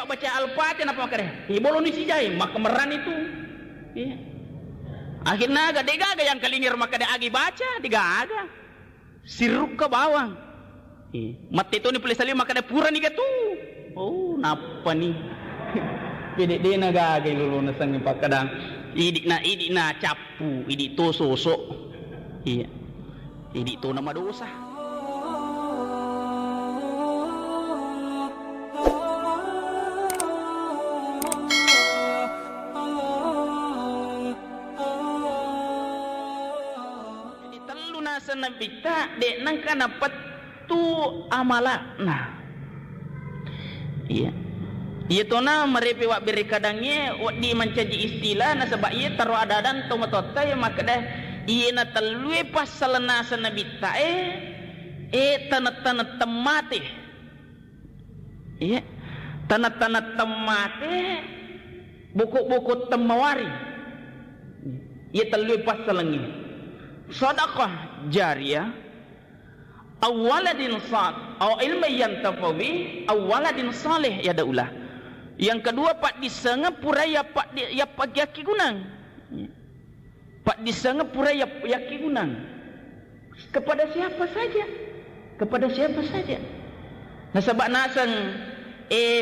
pak baca Al-Fatihah apa makanya bolong isi jai maka meran itu. Iya. Akhirnya agak degaga yang kalingir maka dia agi baca digaga. Siruk ke bawang. Iya. Mati itu ni pelih salim maka dia pura ni gitu. Oh, napa ni? Bede dia nagaga lulu nasang pak kadang. Idi na capu, idi to sosok. Iya. Idi to nama dosa. Nabita dek nang kana patu amala nah iya iya to na marepe wa beri kadangnya wa di mancaji istilah na sebab iya taruh adadan to matota ya maka dah iya na talue pasal na sanabita tanat temate iya tanat temate buku-buku temawari iya talue pasal ini sedekah jariyah awaladin sad aw ilmi yantafawi awaladin salih ya daulah. Yang kedua pak disanga pura ya pak ya pak yaki gunang. Pak disanga pura ya yaki gunang. Kepada siapa saja? Kepada siapa saja? Nah sebab nasang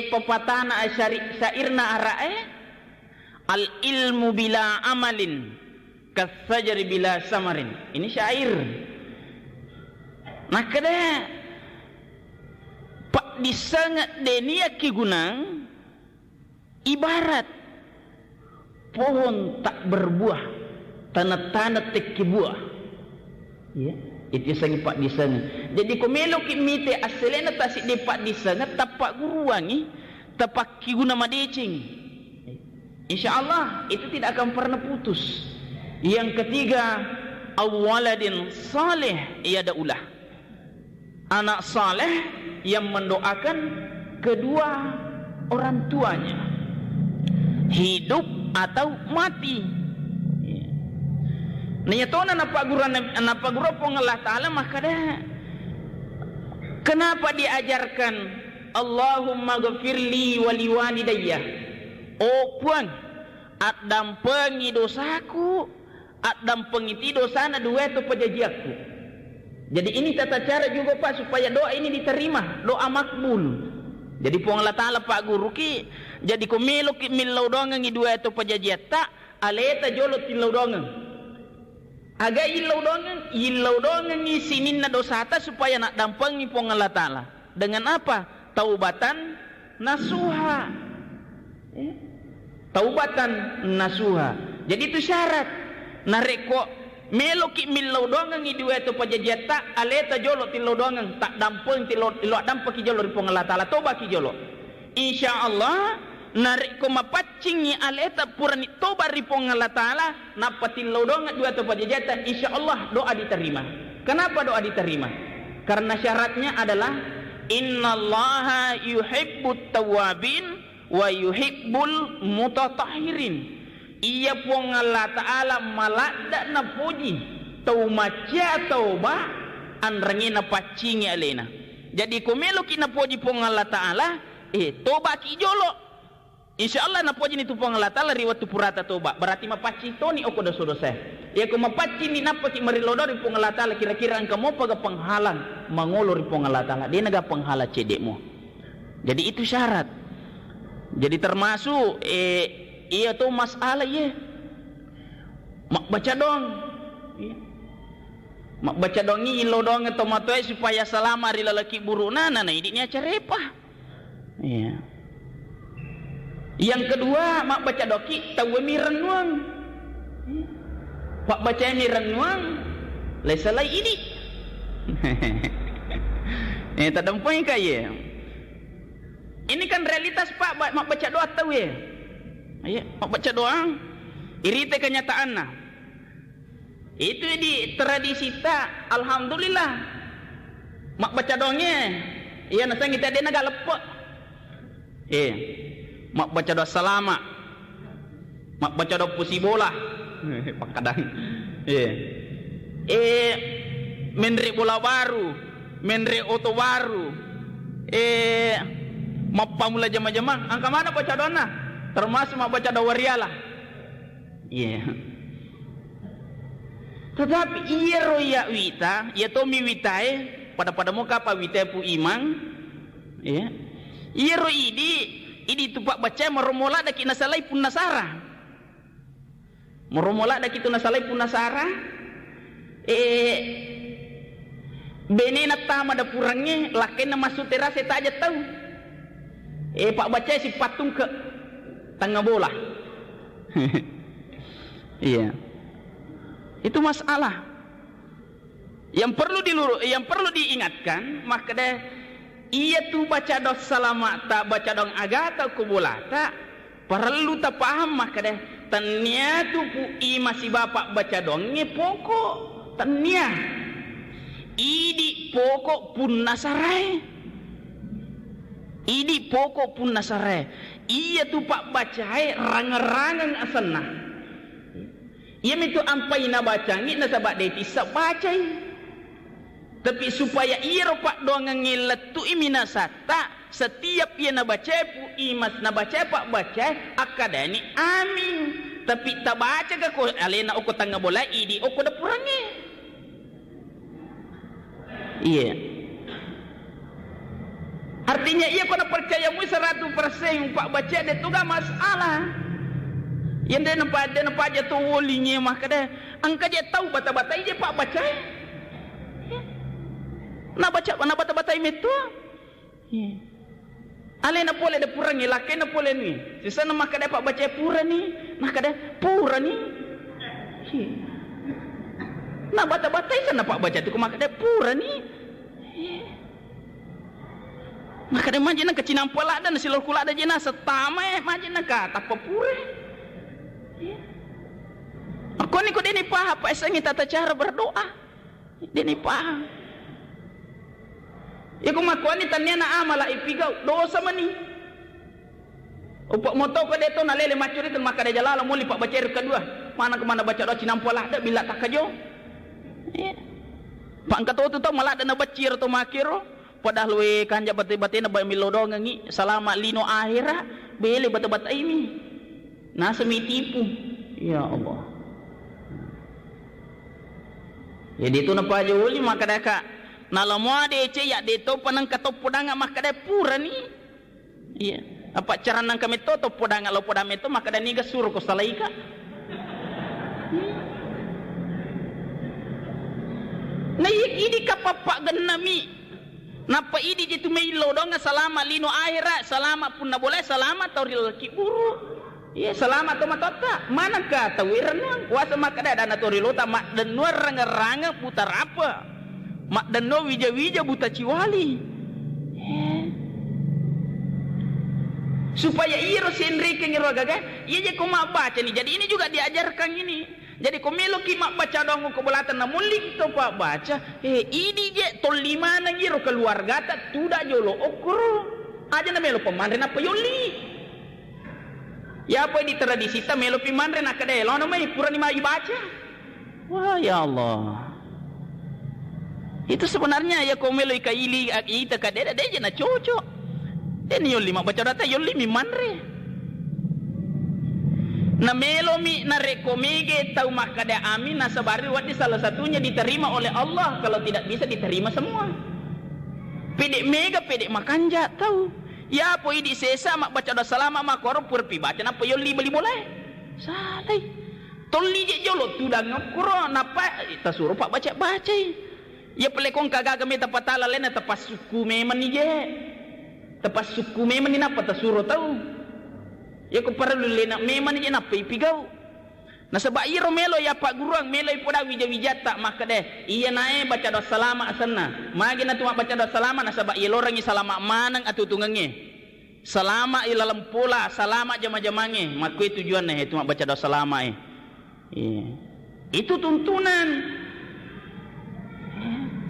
pepatana syairna arae al ilmu bila amalin kasajari bila samarin. Ini syair. Nah kada pak disangat denia ki gunang ibarat pohon tak berbuah tanah-tanah teki buah. Ya, itu sangat pak disangat. Jadi komelo ki mite aselena tasik de pak disangat tapak guruangi tapak ki guna madecing. Insyaallah itu tidak akan pernah putus. Yang ketiga awaladin saleh ia daulah anak saleh yang mendoakan kedua orang tuanya hidup atau mati. Niyatona napa guru Allah taala maka dah kenapa diajarkan Allahumma ghafirli wa liwalidayya oh puan adam pengi dosaku adam pengiti dosa na dua itu pejajiaku. Jadi ini tata cara juga pak supaya doa ini diterima, doa makbul. Jadi puang Allah taala pak guru ki jadi komelo ki milau dongang dua itu pejajiat tak aleta jolot tilau dongang. Aga ilau dongang isinin na dosa ta supaya nak dampangi puang Allah taala. Dengan apa? Taubatan nasuha. Taubatan nasuha. Jadi itu syarat. Nareko meloki milau dongang dua itu pajajiat tak aleta jolo tilau dongang tak dampeng tilau dampaki jolo ripong Allah taala toba ki jolo insyaallah nareko mapaccingi aleta purani toba ripong Allah taala napa tilau dongang dua itu pajajiat insyaallah doa diterima. Kenapa doa diterima? Karena syaratnya adalah innallaha yuhibbut tawwabin wa yuhibbul mutatahhirin. Ia puang Allah Ta'ala malada na puji tau macia tau ba anrangi na pacingi alena. Jadi kumelo ki na puji puang Allah Ta'ala toba ki jolo insyaallah na puji ni tu puang Allah Ta'ala riwat tu purata toba berarti mapaci to ni oko dosa-dosa ya ko mapaci ni napa ki marilodo ri puang Allah Ta'ala kira-kira engkau mau paga penghalang mangolo ri puang Allah Ta'ala dia naga penghala cedekmu. Jadi itu syarat. Jadi termasuk iya tu masalah ye. Mak baca dong. Iya. Mak baca dong ni ilo dong atau matoy supaya selama hari lalaki buruna nana idiknya carepa. Iya. Yang kedua mak baca doki tahu mi renung. Pak baca mi renung lesalai ini. Tak poin kaya. Ini kan realitas Pak mak baca doa tahu ya. Ayah, mak baca doa, irite kenyataan nah. Itu di tradisi tak, alhamdulillah. Mak baca doangnya, iya nasang kita dia naga lepok. Mak baca doa salama, mak baca doa pusi bola, pakadang. Menre bola baru, menre oto baru, Mappa mula jama-jama, angka mana baca dona? Termasuk mak baca dawarialah. Iya. Tetapi iya roya wita, iya tomi witae pada muka apa witae pu imang. Iya. Iya ro idi tupak baca meromola dak nasalai pun nasara. Meromola dak itu nasalai pun nasara. Benena tama da purangnya lakin masuk teras tak aja tahu. Pak baca si patung ke tengah bola. Iya. Itu masalah. Yang perlu diingatkan, maka deh ia tu baca dos salama tak baca dong agata kubola tak perlu tak paham, maka deh ternyata pu masih bapak baca dongnya pokok ternyata idi pokok pun nasarai. Idi pokok pun nasarai. Iya tu pak bacai rang-rangang asana. Ia itu ampai na bacangi na sabat deti sabacai. Tapi supaya ia pak doang ngilet tu imina sata setiap ia na baca pu imas na baca pak baca akadani amin. Tapi tak baca ke ko alena oko tangga bola idi oko da purangi. Iya. Artinya ia kena percaya mu 100% pak baca dia tu gak masalah. Yang dia nampak aja tu wolinya maka dia angka dia tahu bata-bata dia pak baca. Na bata-bata itu. Iya. Ale na pole de purangi laki na pole ni. Sisa na maka dia pak baca pura ni, maka dia pura ni. Iya. Na bata-bata isa na pak baca tu maka dia pura ni. Maka dia manjin na kacinampala dan silor kula da jena setama manjin na ka tapapure. Aku ni ko dini paham apa esangi tata cara berdoa. Dini paham. Ya kumakuan ni tanya na amala ipigau dosa mani. Upak moto ko deto na lele macuri tan maka dia jalala muli pak baca kedua. Mana ke mana baca doa cinampala da bila tak kajo. Pak angkat tu tahu malah ada bacir atau makiro. Padahal we kanja bate-bate na ba milodo ngi salama lino akhira bele bata-bata ini. Nasa mi tipu. Ya Allah. Jadi itu na pa juli maka daka nalamo ade ya deto panang katop podanga maka da pura ni. Iya. Apa cara nang kami to podanga lo podame to maka da niga suruh ko salaika. Na ini kapapak genami. Napa ini jitu meilo dong salama lino akhirat salama pun na boleh salama tauril kiburu. Ya salama to matota. Mana ka tawirna kuasa makada dana tauril ta mak denur ranga-ranga putar apa. Mak deno wija-wija buta ciwali. Supaya iro sendiri ke ngiro gaga, iya je ko mak baca ni. Jadi ini juga diajarkan ini. Jadi ko melo ki mak baca dong ko bolatan na mulik to pak baca. Ini je tolima na ngiro keluarga ta tuda jolo okro. Aja na melo pemandre na payoli. Ya apa di tradisi ta melo pemandre na kadelo na mai pura ni mai baca. Wah ya Allah. Itu sebenarnya ya ko melo ikaili ita kadeda deje na cocok. Ini yoli mak baca data yoli mi mandre. Na melomi na rekomege tau makada amin na sabari wadi salah satunya diterima oleh Allah, kalau tidak bisa diterima semua. Pedek mega pedek makanja tahu. Ya po idi sesa mak baca doa salama mak koro purpi baca napa yoli beli boleh. Salai. Toli je jolo tudang ngakuro napa tasuru pak baca. Ya pelekong kagak kami tapatala lena tapas suku meman ni je. Tapas suku meman ni napa tasuru tahu. Ya ko perlu lena memang je napa ipigau. Na sebab iro melo ya pak guruang melo ipoda wija-wijata maka deh iya nae baca doa salama asana. Magi na tuma baca doa salama na sebab iya lorangi salama manang atu tungange. Salama ilalam pola salama jama-jamange. Makui tujuan nih tuma baca doa salama Itu tuntunan.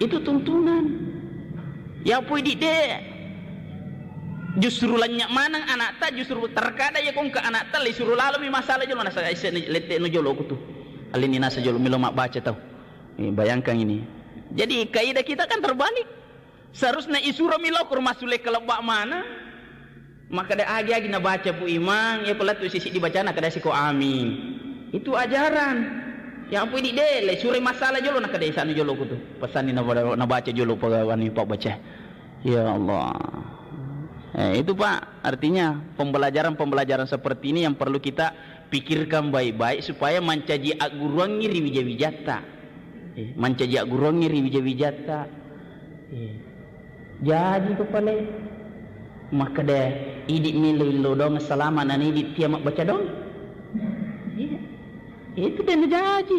Itu tuntunan. Ya pui di deh. Justru lanyak manang anak ta justru terkada ya kong ke anak ta le suruh lalu mi masalah jolo nasa ise lete no jolo kutu alini nasa jolo milo mak baca tau bayangkan ini. Jadi kaidah kita kan terbalik, seharusnya isuro milo kur masule kelebak mana maka ada agi na baca pu imang ya pula tu sisi dibaca nak ada siko amin. Itu ajaran. Yang apa ini dele suri masalah jolo nak ada sana jolo ku tu. Pesan ni na baca jolo pagawani pak baca. Ya Allah. Itu Pak, artinya pembelajaran seperti ini yang perlu kita pikirkan baik-baik supaya mancaji aguruangi riwija-wijata. Mancaji aguruangi riwija-wijata. Jadi kepala maka deh idik milu dong selama nani idik tiamak baca dong. Itu dan jadi.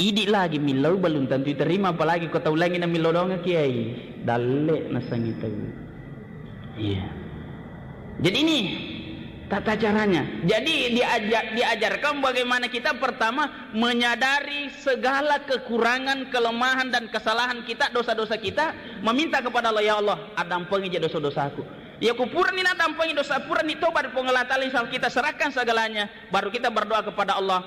Idik lagi milu belum tentu terima apalagi kau tahu lagi na milu dong kiai. Dalek nasang itu. Iya. Jadi ini tata caranya. Jadi diajarkan bagaimana kita pertama menyadari segala kekurangan, kelemahan dan kesalahan kita, dosa-dosa kita, meminta kepada Allah, ya Allah, adampengi je dosa-dosaku. Ya kupurani na dampengi dosa purani tobat pengelatali sal kita serahkan segalanya, baru kita berdoa kepada Allah,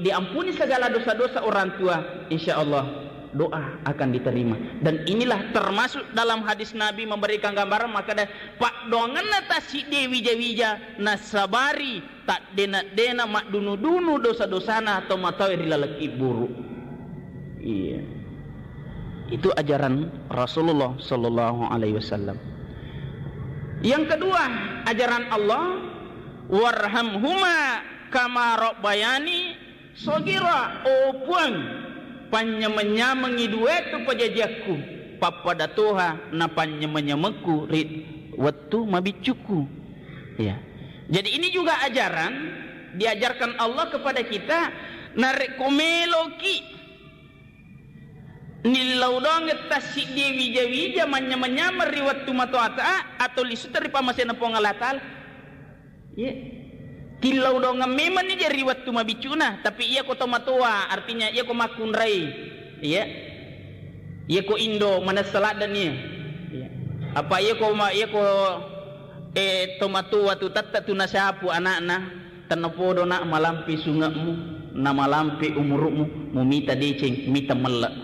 diampuni segala dosa-dosa orang tua, insyaallah doa akan diterima. Dan inilah termasuk dalam hadis Nabi memberikan gambaran maka ada pak dongan natasi dewi wija nasabari tak dena mak dunu dosa-dosana atau matawi dilalaki buruk. Iya. Itu ajaran Rasulullah sallallahu alaihi wasallam. Yang kedua, ajaran Allah, warhamhuma kama rabbayani sagira, opuang panyemenyamangi duetu pajajaku papada toha na panyemenyameku rit waktu mabicuku. Ya. Jadi ini juga ajaran diajarkan Allah kepada kita narekomeloki nilaudong tasi dewi jawija manyamanyamar riwatu matoata atau lisu dari pamasena pongalatal. Ya. Tilau dong memang ni jadi waktu mabicuna, tapi ia ko tomatua artinya ia ko makunrai, iya, ia ko Indo mana selatan ni, iya. Apa ia ko tomatua tu tata tu nasapu anak-anak tanapodo nak malampi sungamu, na malampi umurmu, mumita deceng, mita melak,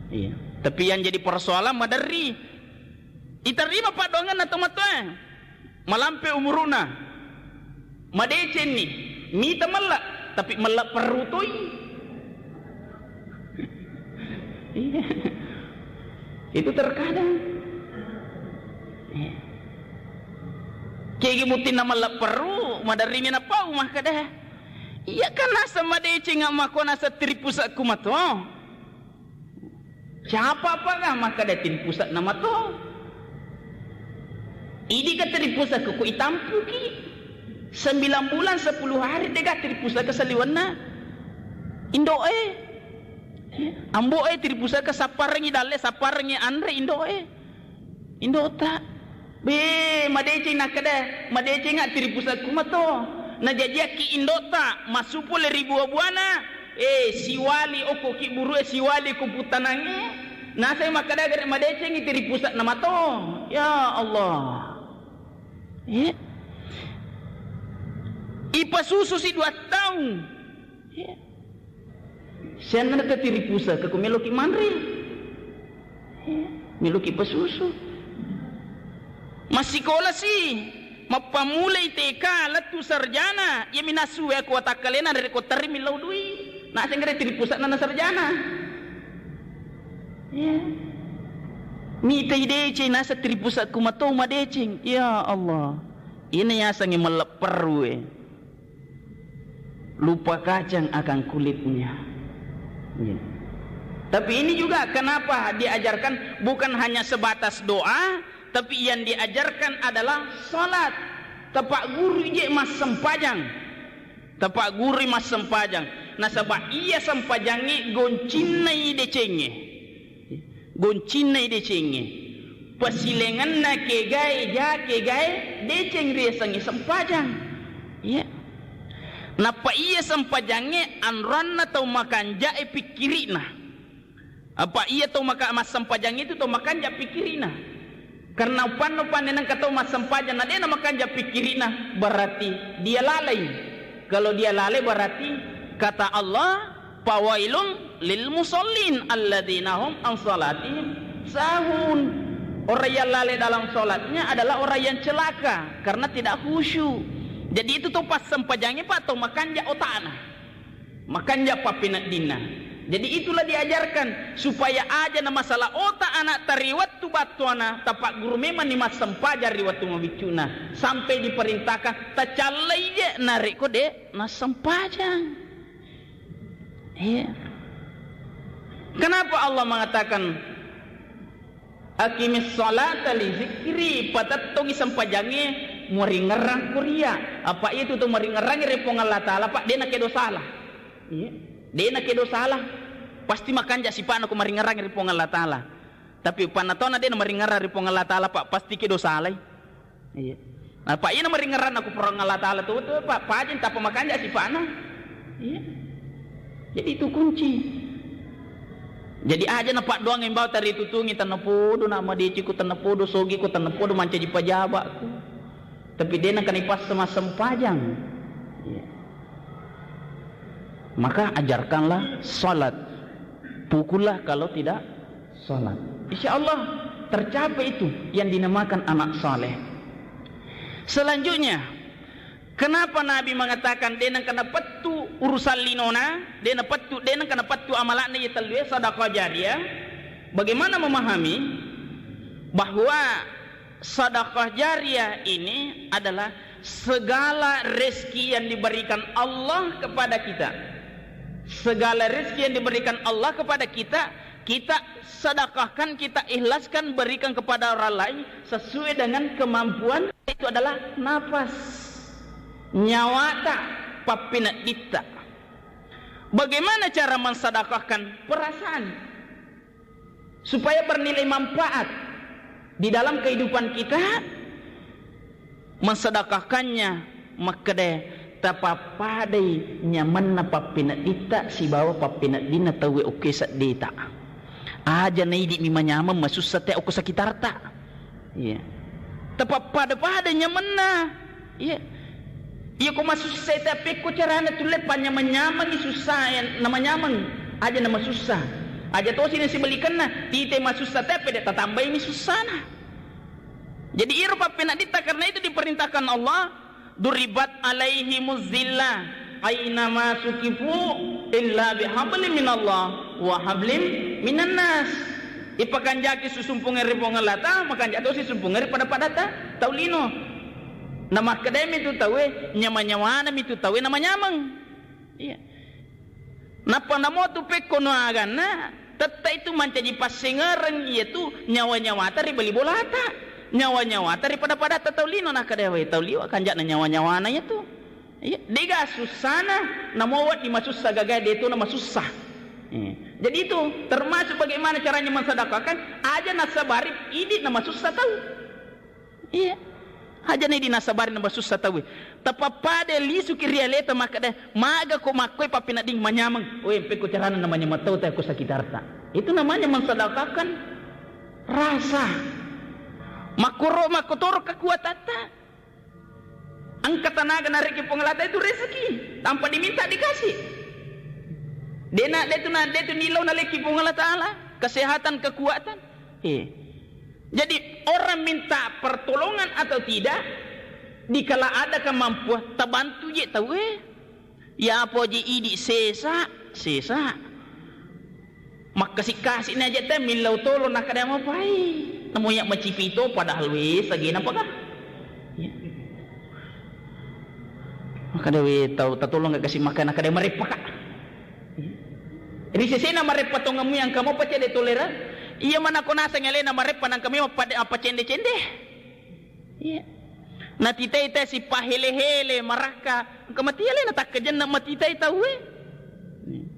iya. Tapi yang jadi persoalan madari, iterima pak dongan na tomatua, malampi umuruna. Madecen ni mita melak tapi melak perutoi. Itu terkadang kayak mutin na melak peru madari mina pau mah kada. Iya kan nasa madecen ngak mako nasa tripusak kumato. Siapa apa kah maka ada tripusak nama to. Ini ka tripusak ku itampu ki. 9 bulan 10 hari dega tripusa ke saliwana indoe amboe tripusa ke saparengi dalle saparengi andre indoe indota be madece nakada madece ngak tripusa kumato na jajaki indota masupule ribu buana siwali oko ki buru siwali kuputanangi na saya makada gare madece ngi tripusa namato ya Allah ipa susu si 2 tahun. Saya nak tiri pusa ke meloki manril. Meloki pasusu. Masih sekolah sih. Mapamulai TK latu sarjana. Ya minasu ya kuat akalena dari kota milau dui. Nak saya tiri pusa nana sarjana. Mita idece nasa tiri pusa kumato madecing. Ya Allah. Ini yang sangi meleperu lupa kacang akan kulitnya. Ya. Tapi ini juga kenapa diajarkan bukan hanya sebatas doa, tapi yang diajarkan adalah salat. Tepak guru je mas sempajang. Tepak guru mas sempajang. Nah sebab ia sempajangi goncinai decenge. Goncinai decenge. Pasilengan na kegai ja kegai deceng resangi sempajang. Ya. Napa ia sempajange anran atau makan ja pikirina. Apa ia tau makan mas sempajang itu tau makan ja pikirina. Karena upan yang kata mas sempajang dia makan ja pikirina berarti dia lalai. Kalau dia lalai berarti kata Allah fawailun lil musallin alladzina hum an salatihim sahun. Orang yang lalai dalam sholatnya adalah orang yang celaka karena tidak khusyuk. Jadi itu tuh pas sempajangnya Pak, atau makan ja otana, makan ja papinat dina. Jadi itulah diajarkan supaya aja na masalah otak anak tariwat tu batuana tapak guru memang ni mas sempajar riwat tu mabicuna sampai diperintahkan tacalai je narik ko de mas sempajang. Iya. Kenapa Allah mengatakan Aqimis sholata li zikri, patatong isang pajangi muringerang Korea. Apa itu tuh muringerang repong Allah Ta'ala, Pak, dia nak kedo salah. Iya. Dia nak kedo salah. Pasti makan jak si Pak nak muringerang repong Allah Ta'ala. Tapi panatona dia nak muringerang repong Allah Ta'ala, Pak, pasti kedo salah. Iya. Nah, Pak, ini muringerang aku perang Allah Ta'ala tuh Pak, pajin tak pemakan jak si Pak na. Iya. Jadi itu kunci. Jadi aja na Pak doang yang bawa tari tutungi tanapodo nama dia ciku tanapodo sogi ku tanapodo manca di pajaba ku. Tapi dia nak kena sama sempajang. Ya. Maka ajarkanlah salat. Pukullah kalau tidak salat. Insyaallah tercapai itu yang dinamakan anak saleh. Selanjutnya, kenapa Nabi mengatakan dia nak kena petu urusan linona, dia nak kena petu amalan ni talwe sedekah jariah? Bagaimana memahami bahwa sedekah jariah ini adalah segala rezeki yang diberikan Allah kepada kita. Segala rezeki yang diberikan Allah kepada kita, kita sedekahkan, kita ikhlaskan, berikan kepada orang lain sesuai dengan kemampuan. Itu adalah nafas, nyawa tak papinat dita. Bagaimana cara mensedekahkan? Perasaan supaya bernilai manfaat di dalam kehidupan kita. Mensedekahkannya maka deh tapapadai nyaman na papinat dita si bawa papinat dina tawe oke sak dita aja na idi mi manyaman masusah te oku sakitar ta. Iya. Tapapada nyaman na. Iya. Iya ko masusah tapi ko carana tulet panya manyaman ni susah yan na manyaman aja na masusah. Aja to sini si belikan na tite masusah tapi de tatambay mi susah na. Jadi iru papinat dita karena itu diperintahkan Allah duribat alaihi muzillah aina ma sukifu illa bihablim minallah wa hablim minan nas. Ipakanjaki susumpungan ribongan lata makan jatuh si sumpungan pada ta taulino nama akademi tu tawe nyama-nyawana mi tu tawe nama nyamang. Iya. Napa namo tu pekono agana teta itu mancaji pasingereng yaitu nyawa-nyawa tari beli bolata. Nyawa-nyawa daripada pada taulino nak kadewe tauliwa kanjak na nyawa-nyawa na itu. Iya, diga susana namawat di masusah gagai dia itu nama susah. Jadi itu termasuk bagaimana caranya mensedekahkan aja nasabari ini nama susah tahu. Iya. Aja ni di nasabari nama susah tahu. Tapapada lisu kirialeta maka deh maga ko makoi papinat ding manyamang. Oi peko carana namanya matau ta ko sakitarta. Itu namanya mensedekahkan rasa. Makotoro kekuatan tak. Angkat tenaga narik pengelata itu rezeki tanpa diminta dikasih. Dia tu nilau naleki pengelata Allah kesehatan kekuatan. Jadi orang minta pertolongan atau tidak, dikala ada kemampuan terbantu je tahu ya apa je idi sesa. Maka si kasih aja teh milau tolong nak ada apa pai. Namo yak macipito padahal wis lagi napa kah? Ya. Maka dewe tahu tatulong gak kasih makan nak ada marepa kah? Ini sesena marepa to ngamu yang kamu pace de toleran. Iya mana ko nasa ngelena marepa nang kami apa cende-cende. Iya. Na titay si pahele-hele maraka. Kematian na tak kejen na matitay tahu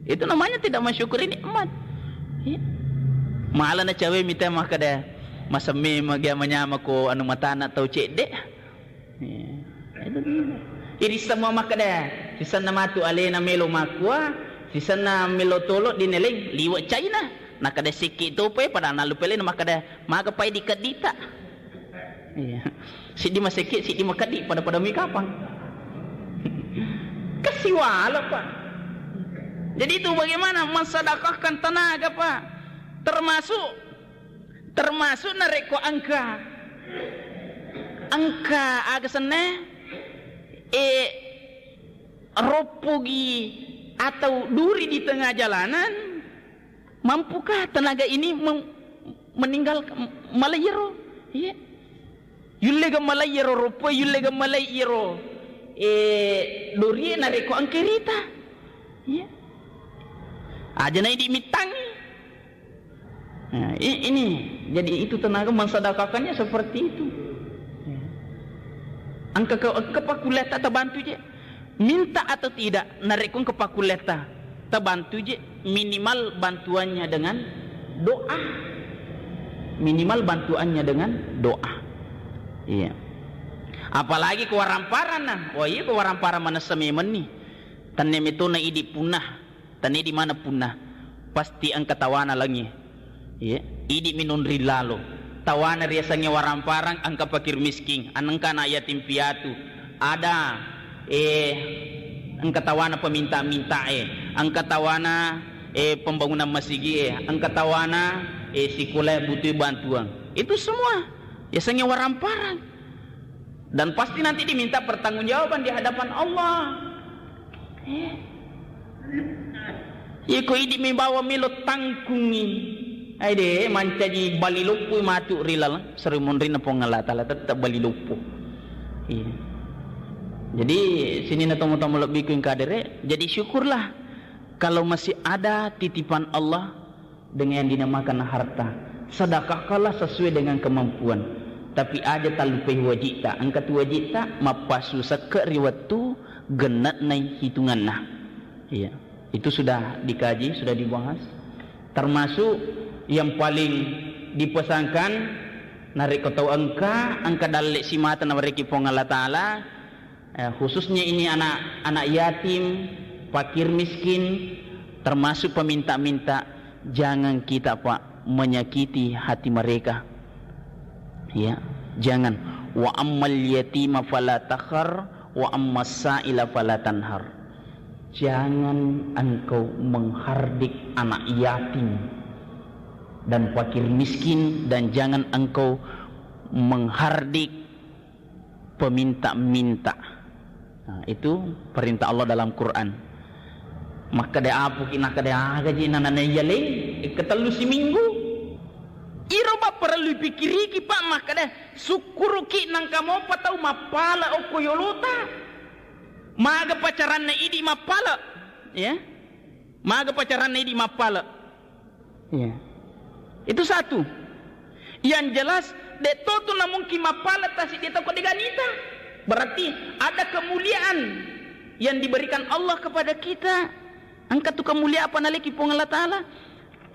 Itu namanya tidak mensyukuri nikmat. Iya. Mahala na cawe minta maka dah masami magya manyama ko anu mata na tau cek dek. Iri semua maka dah sisan na matu ale na melo makwa sisan na melo tolo dineleng liwat China nak ada sikit tu pe pada na lupele na maka dah maka pai di kadita. Iya. Si di masikit si di makadi pada mi kapang. Kasiwala Pak. Jadi itu bagaimana mensedekahkan tenaga Pak. Termasuk termasuk nareko angka agasane ropogi atau duri di tengah jalanan, mampukah tenaga ini meninggal malayero? Ya. Yulega malayero ropo, yulega malayero duri nareko angkerita. Ya. Aja na dimitangi. Nah, ini jadi itu tenaga mensedekahkannya seperti itu. Ya. Angka kepakuleta terbantu je. Minta atau tidak narikun kepakuleta terbantu je, minimal bantuannya dengan doa. Minimal bantuannya dengan doa. Iya. Apalagi kewaramparan nah. Oh iya kewaramparan mana sememen nih. Tanem itu na idi punah. Tani di mana punah. Pasti angka tawana lagi. Iya. Idi minun rilalo. Tawana riasanya waramparan angka fakir miskin. Anangka na yatim piatu. Ada angka tawana peminta-minta angka tawana pembangunan masjid angka tawana sekolah butuh bantuan. Itu semua biasanya waramparan. Dan pasti nanti diminta pertanggungjawaban di hadapan Allah. Iko idi membawa milo tangkungi. Aide mancaji bali lupu matu rilal serimun rina pongalata tetap bali lupu. Iya. Jadi sini na tamu-tamu lebih kuin kadere. Jadi syukurlah kalau masih ada titipan Allah dengan yang dinamakan harta. Sedekahkanlah sesuai dengan kemampuan. Tapi aja talupai wajita. Angkat wajita mapasu seke riwatu genat nai hitungan nah. Iya. Itu sudah dikaji, sudah dibahas. Termasuk yang paling dipesankan narik kau angka dalek si mata nawariki pong Allah Ta'ala. Khususnya ini anak yatim, fakir miskin, termasuk peminta-minta, jangan kita Pak menyakiti hati mereka. Ya, jangan. Wa ammal yatima fala takhar wa ammas sa'ila fala tanhar. Jangan engkau menghardik anak yatim dan fakir miskin, dan jangan engkau menghardik peminta-minta. Nah, itu perintah Allah dalam Quran. Maka dia apu kina kada gaji nana yale ketelu si minggu. Iro ba perlu pikiri ki Pak maka dia syukuru ki nang kamo patau mapala o koyolota. Maga pacaran na idi mapala. Ya. Maga pacaran na idi mapala. Ya. Itu satu. Yang jelas de toto na mungkin mapala tasi dia toko deganita. Berarti ada kemuliaan yang diberikan Allah kepada kita. Angkat tu kemuliaan apa naliki pun Allah Ta'ala.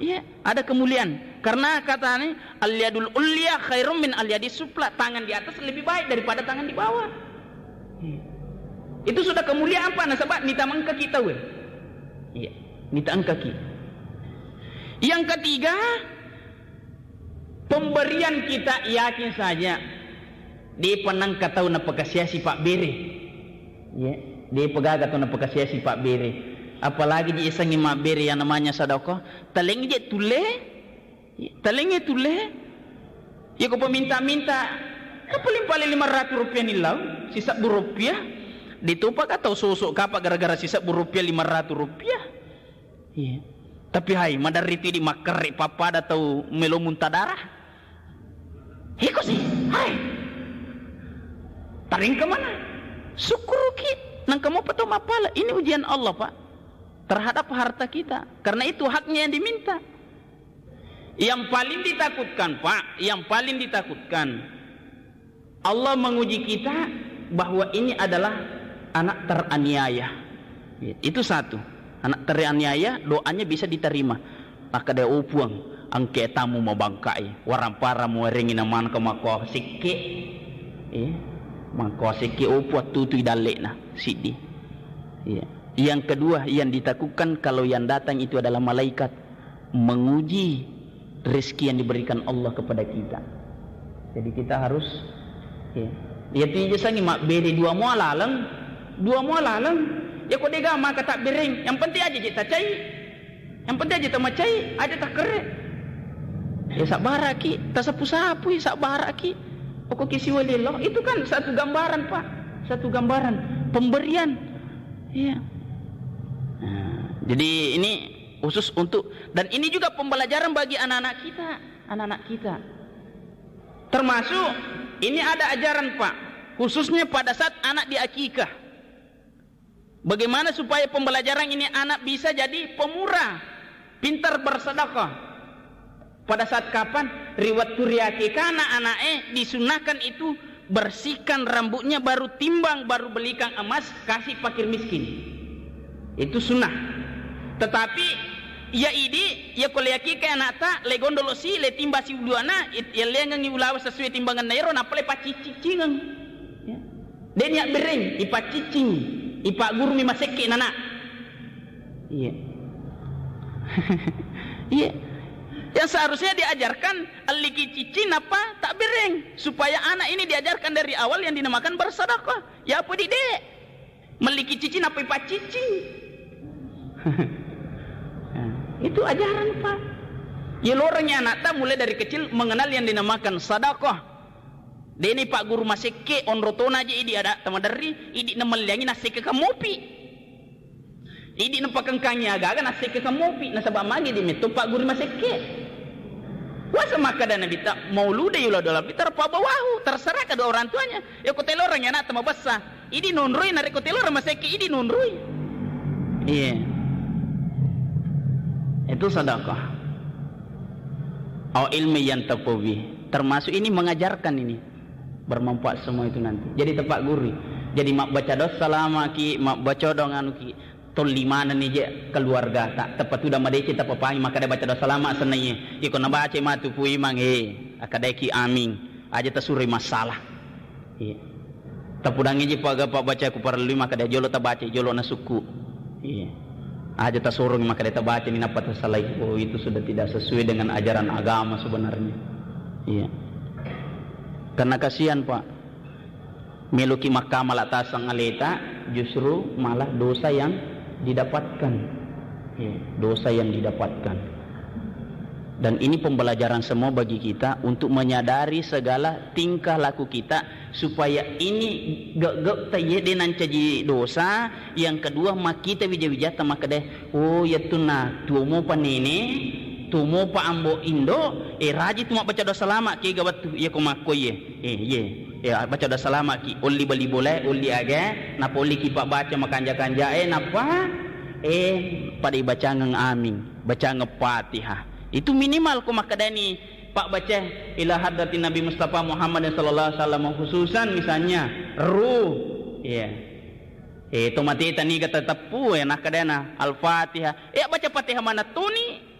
Ya, ada kemuliaan. Karena katanya al-yadul ulya khairum min al-yadis sufla. Tangan di atas lebih baik daripada tangan di bawah. Itu sudah kemuliaan apa? Nah, sebab nita mangka kita we. Iya, nita angka kita. Yang ketiga, pemberian kita yakin saja. Dia penang katau na pagkasiasi Pak Bere. Ya, dia pegaga tu na pagkasiasi Pak Bere. Apalagi di isang Mak Bere yang namanya sedekah, taleng je tule. Taleng je tule. Ya ko peminta-minta, paling-paling 500 rupiah nilau, sisa rupiah. Ditupak atau sosok kapak gara-gara sisa rupiah 500 rupiah. Ya. Tapi hai, madariti di makari papada atau melo muntah darah. Hiko sih, hai. Taring ke mana? Syukuruki nang kamu patau mapala. Ini ujian Allah Pak terhadap harta kita. Karena itu haknya yang diminta. Yang paling ditakutkan Pak, yang paling ditakutkan Allah menguji kita bahwa ini adalah anak teraniaya. Itu satu. Anak teraniaya doanya bisa diterima. Maka dia upuang angke tamu mabangkai warampara mo ringin naman ka mako sikke. Maka seki upuat tutui dalek nah sidi. Ya. Yang kedua yang ditakutkan kalau yang datang itu adalah malaikat menguji rezeki yang diberikan Allah kepada kita. Jadi kita harus ya tiga sangi mak beri dua mualalang. Ya kau dega mak tak bering. Yang penting aja kita cai. Yang penting aja kita macai aja tak keret. Ya sabara ki, tasapu-sapu ya sabara ki. Pokok kisi walillah, itu kan satu gambaran Pak, satu gambaran pemberian. Ya. Nah, jadi ini khusus untuk, dan ini juga pembelajaran bagi anak-anak kita. Termasuk ini ada ajaran Pak, khususnya pada saat anak diakikah. Bagaimana supaya pembelajaran ini anak bisa jadi pemurah, pintar bersedekah. Pada saat kapan? Riwayat turiakikah anak disunahkan itu bersihkan rambutnya, baru timbang, baru belikan emas, kasih fakir miskin. Itu sunnah. Tetapi ya idi ya kuliakikah anak tak le gondolo si le timba si uduana ya lengang ulawa sesuai timbangan nairo napale pacicingan. Ya. Den ya bereng ipacicing, ipa guru mi maseke nana. Iya. Iya. Yang seharusnya diajarkan aliki cicing apa tak bereng, supaya anak ini diajarkan dari awal yang dinamakan bersedekah. Ya apa didek meliki cicing apa ipa cicing. Itu ajaran Pak. Ya lorongnya anak tak mulai dari kecil mengenal yang dinamakan sedekah. Dia ini Pak guru maseke onrotona aja idi ada teman dari idi nemeliangi nasi ke kamupi. Idi nempakan kanya agak nasi ke kamupi nasabah magi di metu Pak guru maseke. Wasa maka dana bita maulude yula dola bitar pa bawahu terserah kedua orang tuanya. Ya kotel orang ya nak tama basa. Idi nunrui narik kotel orang maseke idi nunrui. Iya. Itu sedekah. Au ilmi yang tapawi. Termasuk ini mengajarkan ini. Bermanfaat semua itu nanti. Jadi tepat guru. Jadi mak baca dosa lama ki, mak baca dong anu ki. Tol lima nih je keluarga tak tepat sudah madeci tak papai maka dia baca dosa lama senai. Iko na baca matu pui mang akadeki amin. Aja tasuri masalah. Iya. Tapudangi je paga pak baca ku perlu maka dia jolo tak baca jolo na suku. Iya. Aja tasurung maka dia tak baca ni napa tersalah. Oh itu sudah tidak sesuai dengan ajaran agama sebenarnya. Iya. Karena kasihan Pak. Meluki mahkamah latasang aleta justru malah dosa yang didapatkan. Ya, dosa yang didapatkan. Dan ini pembelajaran semua bagi kita untuk menyadari segala tingkah laku kita supaya ini gak taye denan caji dosa. Yang kedua mak kita wija-wijata maka deh oh ya tuna tumo panene tumo pa ambo indo raji tu mak baca dosa lama ki gawat ya ko makoye ya baca dosa lama ki oli bali boleh oli aga napa oli ki pak baca makanja-kanja napa pada baca ngeng amin baca nge-Fatihah itu minimal ko makadani pak baca ila hadratin Nabi Mustafa Muhammad sallallahu alaihi wasallam khususan misalnya ruh ya itu mati tani kata tepu nak kadana al-Fatihah baca Fatihah mana tuni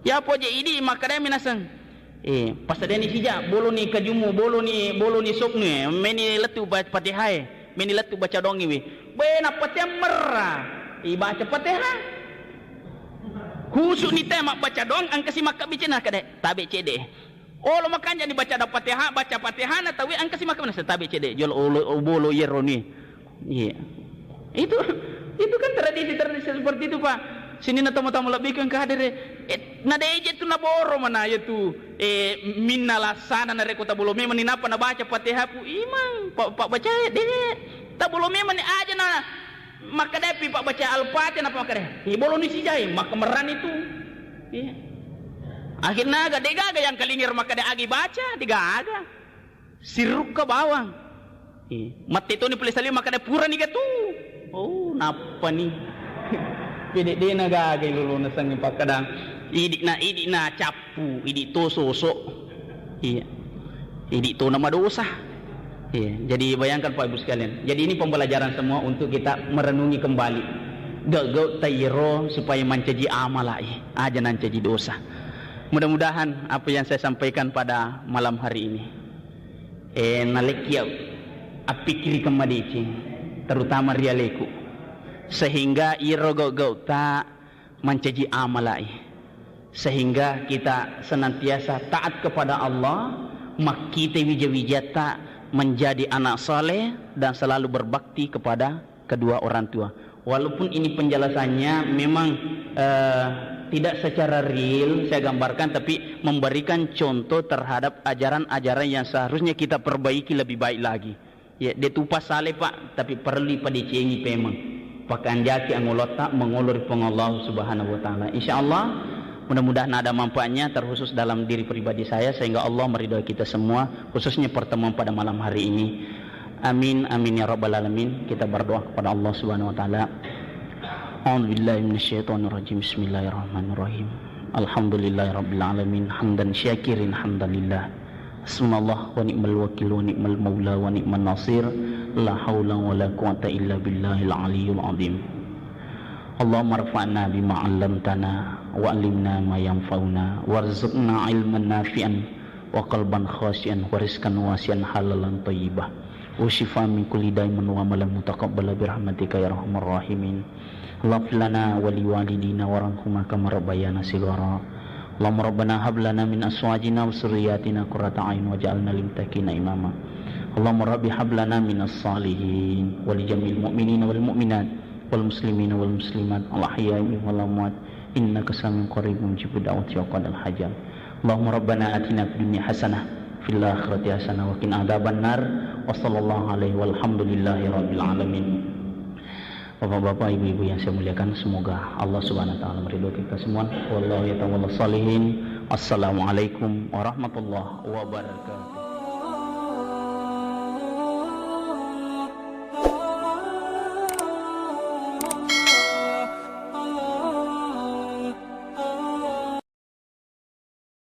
ya apa je ini makadani minasang pas ada ni sija bolo ni kajumu bolo ni sokne meni letu baca Fatihah meni letu baca dongi we bena Fatihah merah baca Fatihah khusus ni tema baca dong angkasi maka bicena kade tabe cede lo makanya ni baca Fatihah na tawi angkasi maka mana tabe cede jol bolo yeroni iya itu kan tradisi seperti itu Pak. Sini na tamu-tamu lebih kan kader na deje tu na boro mana ya tu minna lasana na rekota bolo me mani napa na baca Fatihah pu imang pak baca de ta bolo me mani aja na maka depi pak baca al-Fatihah napa maka deh bolo ni si jai maka meran itu iya akhirnya gaga yang kalingir maka de agi baca digaga siruk ke bawang mati tu ni pulis sali maka de pura ni gatu oh napa ni pede de nagagay lulu na sang ipakadang idi na capu idi to sosok iya idi to na madosa iya jadi bayangkan Pak Ibu sekalian jadi ini pembelajaran semua untuk kita merenungi kembali gak tayro supaya mencaji amalai aja nan caji dosa mudah-mudahan apa yang saya sampaikan pada malam hari ini nalekia apikiri kemadici terutama rialeku sehingga irogo tak mencaji amalai sehingga kita senantiasa taat kepada Allah mak kita wija-wijata menjadi anak saleh dan selalu berbakti kepada kedua orang tua walaupun ini penjelasannya memang tidak secara real saya gambarkan, tapi memberikan contoh terhadap ajaran-ajaran yang seharusnya kita perbaiki lebih baik lagi. Ya, dia tupas saleh Pak, tapi perlu pada cengi pemang. Pakan jaki angolota mengulur pengallahu subhanahu wa ta'ala. InsyaAllah mudah-mudahan ada manfaatnya terkhusus dalam diri pribadi saya, sehingga Allah meridhai kita semua, khususnya pertemuan pada malam hari ini. Amin amin ya rabbal alamin. Kita berdoa kepada Allah subhanahu wa ta'ala. A'udzubillahi minasyaitonirrajim. Bismillahirrahmanirrahim. Alhamdulillahirabbil alamin, hamdan syakirin hamdalillah. Hasbunallah wa ni'mal wakil wa ni'mal maula wa ni'man nasir. La haula wa la quwata illa billahil aliyyil azim. Allahumma rfa'na bima 'allamtana wa 'allimna ma yanfa'una warzuqna 'ilman nafi'an wa qalban khashian wa rizqan wasi'an halalan thayyibah wa shifaa min kulli da'in wa amalan mutaqabbala bi rahmatika ya arhamar rahimin. Ighfir lana wa liwalidina warhamhuma kama rabbayana shighara. Allahumma rabbana hab lana min azwajina wa dhurriyyatina qurrata a'yun waj'alna lil muttaqina imama. Allahumma rabbi hab lana minas salihin wa li jami'il mu'minina wal mu'minat wal muslimina wal muslimat al ahya'i wal amwat innaka samiun qaribun mujibud da'wati wa qadal hajat. Allahumma rabbana atina fid dunya hasanah fil akhirati hasanah wa qina adzabannar. Wa sallallahu alaihi walhamdulillahi rabbil alamin. Bapak-bapak, ibu-ibu yang saya muliakan, semoga Allah subhanahu wa ta'ala meridhai kita semua. Wallahu yatawalla salihin. Assalamualaikum warahmatullahi wabarakatuh.